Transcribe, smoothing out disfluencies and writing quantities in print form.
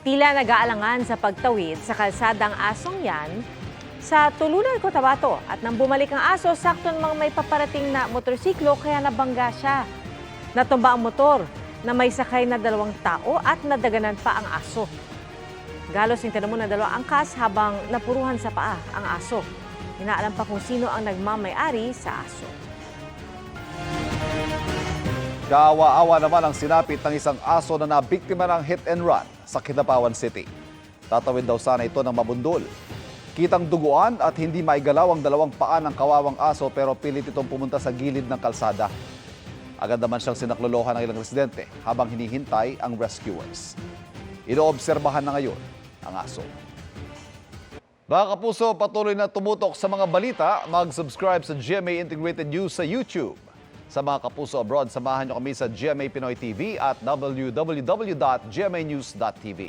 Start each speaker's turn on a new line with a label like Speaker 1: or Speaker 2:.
Speaker 1: Tila nag-aalangan sa pagtawid sa kalsadang asong yan sa Tulunan, Cotabato. At nang bumalik ang aso, sakto namang may paparating na motorsiklo kaya nabangga siya. Natumba ang motor na may sakay na 2 tao at nadaganan pa ang aso. Galos yung tinamo ng 2 angkas habang napuruhan sa paa ang aso. Inaalam pa kung sino ang nagmamay-ari sa aso.
Speaker 2: Kaawa-awa naman ang sinapit ng isang aso na nabiktima ng hit and run sa Kidapawan City. Tatawid daw sana ito ng mabundol. Kitang duguan at hindi maigalaw ang 2 paa ng kawawang aso pero pilit itong pumunta sa gilid ng kalsada. Agad naman siyang sinaklolohan ng ilang residente habang hinihintay ang rescuers. Inoobserbahan na ngayon ang aso. Mga kapuso, patuloy na tumutok sa mga balita. Mag-subscribe sa GMA Integrated News sa YouTube. Sa mga kapuso abroad, samahan niyo kami sa GMA Pinoy TV at www.gmanews.tv.